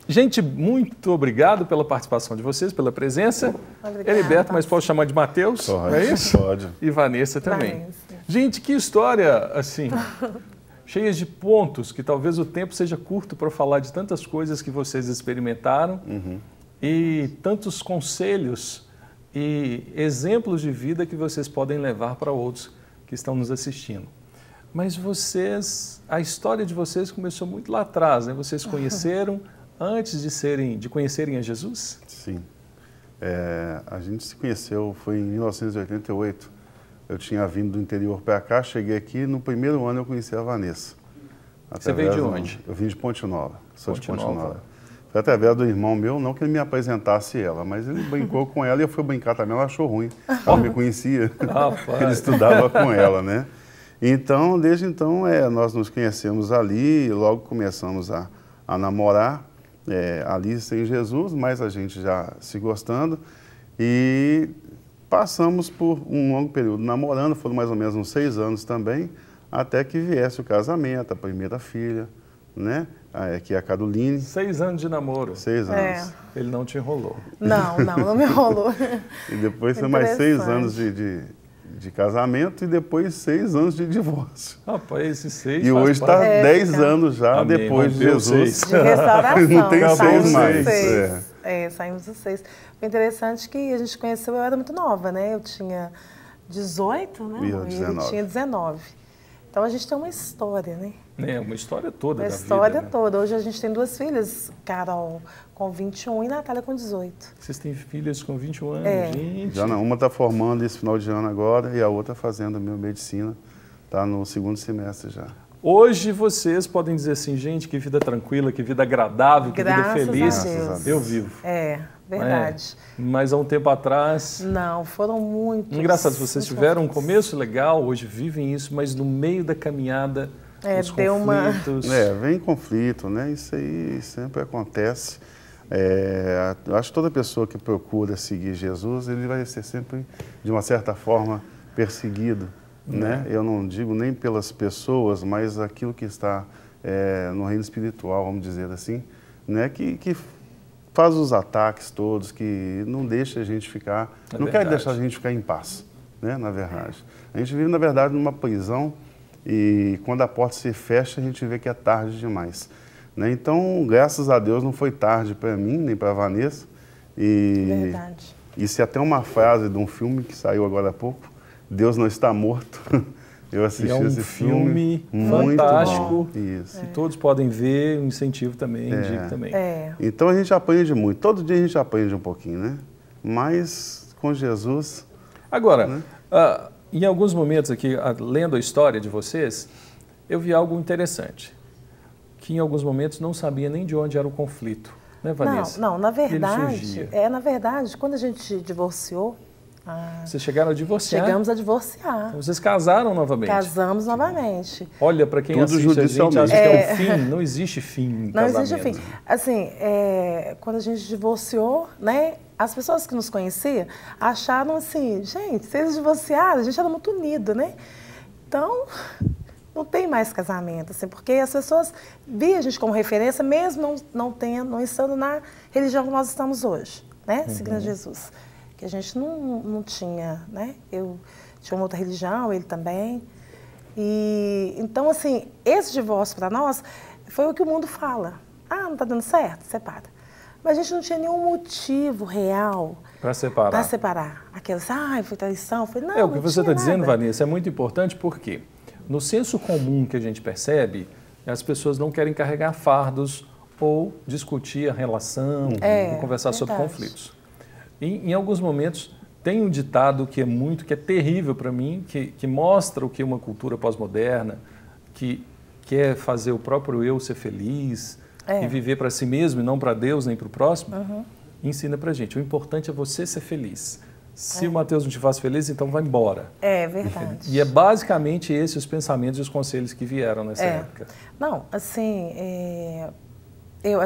Gente, muito obrigado pela participação de vocês, pela presença. Obrigada. Heriberto, mas posso chamar de Matheus? Pode, É isso? pode. E Vanessa também. Vanessa. Gente, que história, assim, cheia de pontos, que talvez o tempo seja curto para falar de tantas coisas que vocês experimentaram e tantos conselhos e exemplos de vida que vocês podem levar para outros que estão nos assistindo. Mas vocês, a história de vocês começou muito lá atrás, né? Vocês conheceram antes de conhecerem a Jesus? Sim. A gente se conheceu, foi em 1988. Eu tinha vindo do interior para cá, cheguei aqui, no primeiro ano eu conheci a Vanessa. Você veio de onde? Eu vim de Ponte Nova, sou de Ponte Nova. Nova. Foi através do irmão meu, não que ele me apresentasse ela, mas ele brincou com ela e eu fui brincar também, ela achou ruim. Ela me conhecia, ele estudava com ela, né? Então, desde então, nós nos conhecemos ali, logo começamos a namorar, ali sem Jesus, mas a gente já se gostando. E passamos por um longo período namorando, foram mais ou menos uns 6 anos também, até que viesse o casamento, a primeira filha, né? Que é a Caroline. 6 anos de namoro. 6 anos. Ele não te enrolou. Não me enrolou. E depois foi mais 6 anos de casamento e depois 6 anos de divórcio. Rapaz, esses 6 E hoje está 10 anos já Amém. depois de Jesus. De restauração. Não tem 6 mais. Saímos dos 6. O interessante é que a gente conheceu, eu era muito nova, né? Eu tinha 18, né? E ele tinha 19. Então a gente tem uma história, né? Uma história toda da vida. Uma história né? toda. Hoje a gente tem 2 filhas, Carol com 21 e Natália com 18. Vocês têm filhas com 21 anos, gente. Já não, uma está formando esse final de ano agora e a outra fazendo biomedicina. Está no 2º semestre já. Hoje vocês podem dizer assim, gente, que vida tranquila, que vida agradável, que vida feliz. Eu vivo. Verdade. Mas há um tempo atrás... Não, foram muitos. Engraçado, vocês tiveram um começo legal, hoje vivem isso, mas no meio da caminhada, os conflitos... Vem conflito, né? Isso aí sempre acontece. Eu acho que toda pessoa que procura seguir Jesus, ele vai ser sempre, de uma certa forma, perseguido. Né? Eu não digo nem pelas pessoas, mas aquilo que está no reino espiritual, vamos dizer assim, né? que faz os ataques todos, que não deixa a gente ficar, não quer deixar a gente ficar em paz, né? Na verdade. A gente vive, na verdade, numa prisão e quando a porta se fecha, a gente vê que é tarde demais. Né? Então, graças a Deus, não foi tarde para mim, nem para a Vanessa. Verdade. Isso é até uma frase de um filme que saiu agora há pouco, Deus não está morto. Eu assisti esse filme fantástico, Isso. que todos podem ver, um incentivo também, indico também. Então a gente aprende muito, todo dia a gente aprende um pouquinho, né? Mas com Jesus... Agora, né? Em alguns momentos aqui, lendo a história de vocês, eu vi algo interessante, que em alguns momentos não sabia nem de onde era o conflito, né, Vanessa? Não, na verdade, quando a gente divorciou, vocês chegaram a divorciar? Chegamos a divorciar. Então, vocês casaram novamente? Casamos novamente. Olha, para quem assiste a gente, acha que é um fim. Não existe fim em casamento. Não existe fim. Assim, quando a gente divorciou, né, as pessoas que nos conheciam acharam assim, gente, vocês divorciaram, a gente era muito unido, né? Então, não tem mais casamento, assim, porque as pessoas viam a gente como referência, mesmo não estando na religião que nós estamos hoje, né? Seguindo Jesus. Que a gente não tinha, né? Eu tinha uma outra religião, ele também. E então, assim, esse divórcio para nós foi o que o mundo fala. Não está dando certo? Separa. Mas a gente não tinha nenhum motivo real para separar. Para separar. Aquelas, foi traição, foi não. O que você está dizendo, Vanessa, é muito importante porque no senso comum que a gente percebe, as pessoas não querem carregar fardos ou discutir a relação, ou conversar sobre conflitos. Em alguns momentos, tem um ditado que é terrível para mim, que mostra o que uma cultura pós-moderna, que quer fazer o próprio eu ser feliz e viver para si mesmo e não para Deus nem para o próximo, ensina para a gente. O importante é você ser feliz. Se o Matheus não te faz feliz, então vai embora. É verdade. E é basicamente esses os pensamentos e os conselhos que vieram nessa época. Não, assim, Eu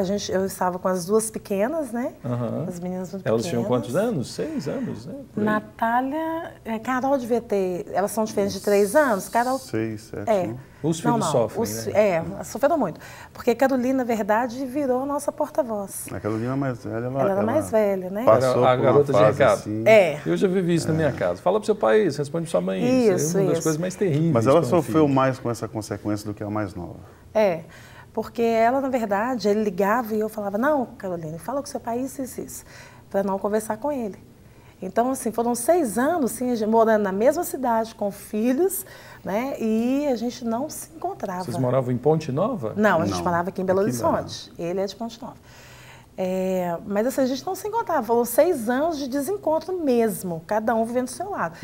estava com as duas pequenas, né? As meninas muito pequenas. Elas tinham quantos anos? 6 anos, né? Natália, Carol devia ter, elas são diferentes de 3 anos. Carol, 6, 7, Os filhos sofrem, né? Sofreram muito. Porque Carolina, na verdade, virou a nossa porta-voz. A Carolina mais velha, ela era mais velha, né? Passou a garota de recado. Assim. Eu já vivi isso na minha casa. Fala pro seu pai isso, responde pra sua mãe isso. É uma das coisas mais terríveis. Mas ela sofreu mais com essa consequência do que a mais nova. Porque ela, na verdade, ele ligava e eu falava, não, Carolina, fala com seu pai isso, para não conversar com ele. Então, assim, foram 6 anos, assim, morando na mesma cidade, com filhos, né, e a gente não se encontrava. Vocês moravam em Ponte Nova? Não, a gente morava aqui em Belo Horizonte. Ele é de Ponte Nova. Mas assim, a gente não se encontrava. Foram 6 anos de desencontro mesmo, cada um vivendo do seu lado.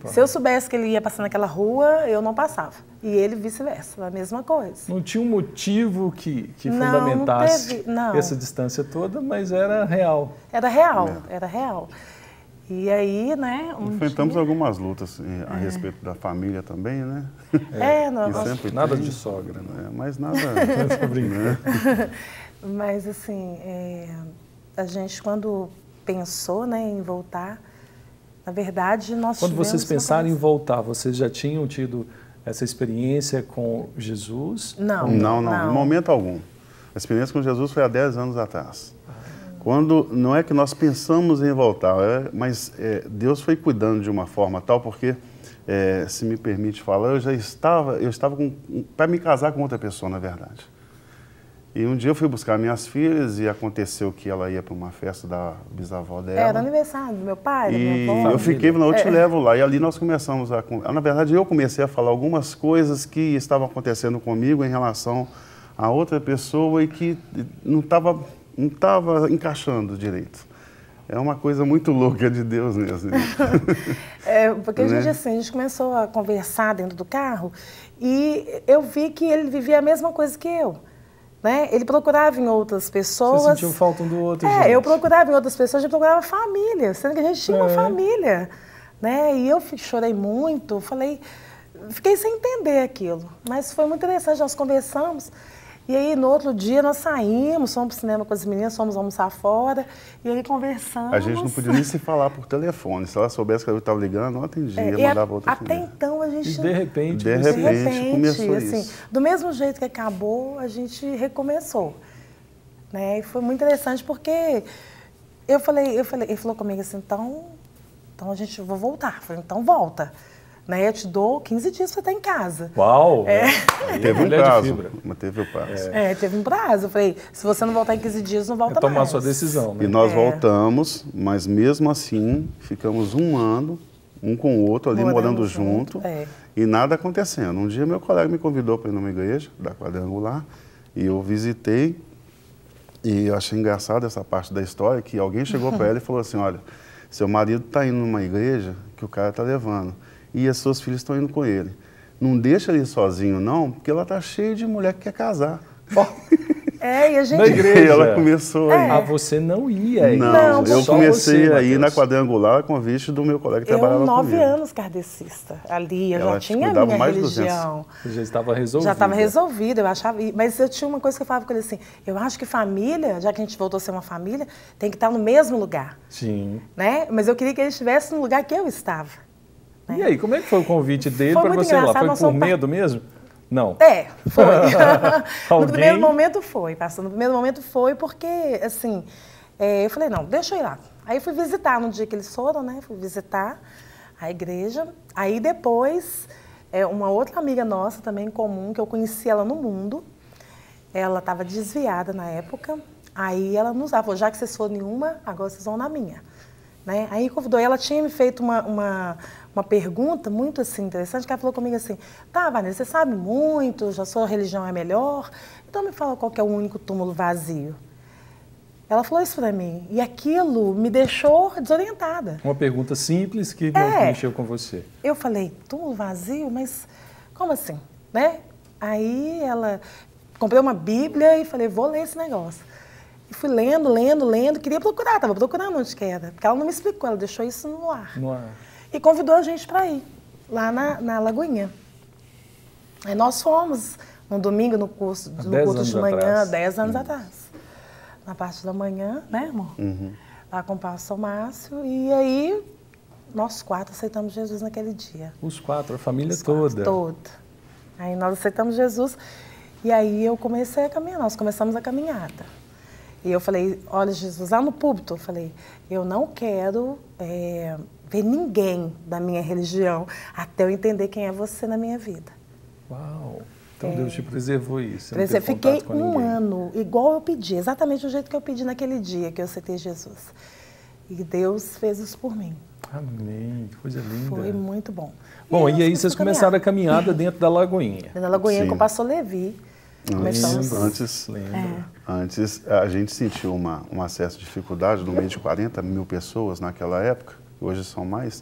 Se eu soubesse que ele ia passar naquela rua, eu não passava. E ele vice-versa, a mesma coisa. Não tinha um motivo que fundamentasse essa distância toda, mas era real. Era real. E aí, né... Enfrentamos algumas lutas a respeito da família também, né? Nada de sogra, né? Mas nada... Mas, assim, a gente, quando pensou, né, em voltar, na verdade, nós Quando vocês pensaram em voltar, vocês já tinham tido essa experiência com Jesus? Não, em momento algum. A experiência com Jesus foi há 10 anos atrás. Quando, não é que nós pensamos em voltar, mas Deus foi cuidando de uma forma tal, porque, se me permite falar, eu estava para me casar com outra pessoa, na verdade. E um dia eu fui buscar minhas filhas e aconteceu que ela ia para uma festa da bisavó dela. Era aniversário do meu pai, da minha avó. E eu fiquei, não, eu te levo lá. E ali nós começamos na verdade, eu comecei a falar algumas coisas que estavam acontecendo comigo em relação a outra pessoa e que não estava encaixando direito. É uma coisa muito louca de Deus mesmo. Porque a gente começou a conversar dentro do carro e eu vi que ele vivia a mesma coisa que eu. Né? Ele procurava em outras pessoas... Você sentiu falta um do outro, gente. Eu procurava em outras pessoas, a gente procurava família, sendo que a gente tinha uma família. Né? E eu chorei muito, fiquei sem entender aquilo. Mas foi muito interessante, nós conversamos. E aí, no outro dia, nós saímos, fomos para o cinema com as meninas, fomos almoçar fora, e aí conversamos. A gente não podia nem se falar por telefone. Se ela soubesse que eu estava ligando, não atendia, mandava outra até então, a gente... E de repente começou assim, isso. Do mesmo jeito que acabou, a gente recomeçou. Né? E foi muito interessante, porque ele falou comigo assim, então eu vou voltar. Eu falei, então volta. Né, eu te dou 15 dias para você estar em casa. Uau! Teve um prazo. Mas teve o prazo. Teve um prazo. Eu falei, se você não voltar em 15 dias, não volta mais. Tomar sua decisão, né? E nós voltamos, mas mesmo assim, ficamos um ano, um com o outro, ali morando junto, e nada acontecendo. Um dia meu colega me convidou para ir numa igreja, da Quadrangular, e eu visitei, e eu achei engraçado essa parte da história, que alguém chegou para ela e falou assim, olha, seu marido está indo numa igreja que o cara está levando, e as suas filhas estão indo com ele. Não deixa ele sozinho, não, porque ela está cheia de mulher que quer casar. E a gente... Na igreja. Ela começou a ir. Você não ia aí? Não, eu comecei a ir na Quadrangular a convite do meu colega que trabalhava comigo. 9 anos kardecista ali, eu já tinha a minha religião. Você já estava resolvida. Já estava resolvida, eu achava... Mas eu tinha uma coisa que eu falava com ele assim, eu acho que família, já que a gente voltou a ser uma família, tem que estar no mesmo lugar. Sim. Né? Mas eu queria que ele estivesse no lugar que eu estava. E aí, como é que foi o convite dele para você ir lá? Foi por medo mesmo? Não. Foi. No primeiro momento foi, pastor. No primeiro momento foi porque, assim, eu falei, não, deixa eu ir lá. Aí fui visitar no dia que eles foram, né? Fui visitar a igreja. Aí depois, uma outra amiga nossa também em comum, que eu conheci ela no mundo, ela estava desviada na época. Aí ela nos falou, já que vocês foram em uma, agora vocês vão na minha. Né? Aí convidou, ela tinha me feito uma pergunta muito assim, interessante, que ela falou comigo assim, tá, Vanessa, você sabe muito, já sua religião é melhor, então me fala qual que é o único túmulo vazio. Ela falou isso pra mim, e aquilo me deixou desorientada. Uma pergunta simples que mexeu com você. Eu falei, túmulo vazio? Mas como assim? Né? Aí comprei uma Bíblia e falei, vou ler esse negócio. E fui lendo, queria procurar, estava procurando onde que era, porque ela não me explicou, ela deixou isso no ar. E convidou a gente para ir, lá na Lagoinha. Aí nós fomos, no domingo, no culto de manhã, 10 anos atrás. na parte da manhã, né, amor? Lá com o pastor Márcio. E aí, nós 4 aceitamos Jesus naquele dia. Os 4, a família Os toda? 4, toda. Aí nós aceitamos Jesus. E aí eu comecei a caminhar, nós começamos a caminhada. E eu falei, olha, Jesus, lá no púlpito, eu falei, eu não quero ver ninguém da minha religião até eu entender quem é você na minha vida. Uau! Então Deus te preservou isso. Eu fiquei um ano, igual eu pedi, exatamente do jeito que eu pedi naquele dia que eu aceitei Jesus. E Deus fez isso por mim. Amém, que coisa linda. Foi muito bom. Bom, e aí vocês começaram a caminhada dentro da Lagoinha. Dentro da Lagoinha com o pastor Levi. Antes a gente sentiu uma certa dificuldade no meio de 40 mil pessoas naquela época, hoje são mais,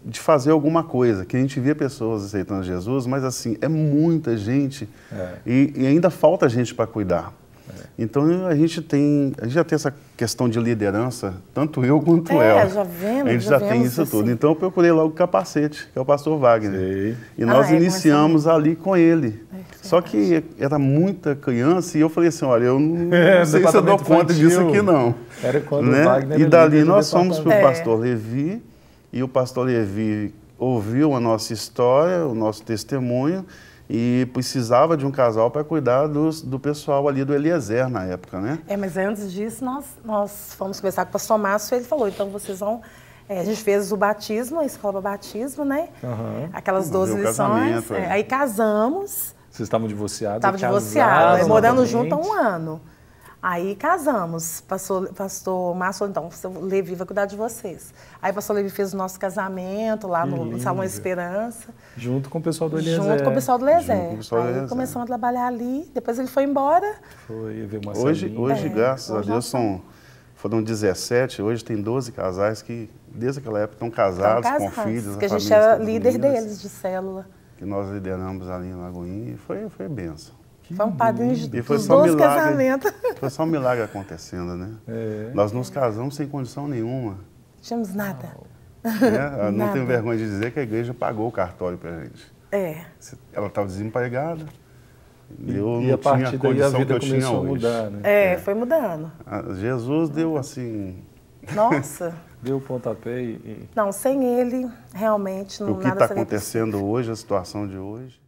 de fazer alguma coisa, que a gente via pessoas aceitando Jesus, mas assim, é muita gente e ainda falta gente para cuidar. Então a gente já tem essa questão de liderança, tanto eu quanto ela. Já vemos, a gente já tem isso tudo. Então eu procurei logo o capacete, que é o pastor Wagner. Sei. E nós iniciamos ali com ele. Só que era muita criança e eu falei assim, olha, eu não sei se eu dou conta disso aqui não. Era quando o Wagner E dali nós fomos para o pastor Levi, e o pastor Levi ouviu a nossa história, o nosso testemunho, e precisava de um casal para cuidar do pessoal ali do Eliezer na época, né? Mas antes disso, nós fomos conversar com o pastor Márcio e ele falou, então vocês vão... a gente fez o batismo, a escola para batismo, né? Aquelas 12 lições. Aí casamos. Vocês estavam divorciados? Estava divorciado, morando junto há um ano. Aí casamos. Pastor Márcio, então, o Levi vai cuidar de vocês. Aí o pastor Levi fez o nosso casamento lá no Salão Esperança. Junto com o pessoal do Eliezer. Junto com o pessoal do Eliezer. Aí começamos a trabalhar ali, depois ele foi embora. Veio uma hoje graças a Deus, foram 17, hoje tem 12 casais que, desde aquela época, estão casados, com filhos. Que a gente era líder deles, de célula. Que nós lideramos ali em Lagoinha e foi bênção. Foi um padrinho dos 12 casamentos. Foi só um milagre acontecendo, né? Nós nos casamos sem condição nenhuma. Não tínhamos nada. Não tenho vergonha de dizer que a igreja pagou o cartório pra gente. Ela estava desempregada. E a partir daí a vida começou a mudar, né? Foi mudando. Jesus deu assim... Nossa! Deu o pontapé e... Não, sem ele, realmente, não nada seria possível. O que está acontecendo hoje, a situação de hoje...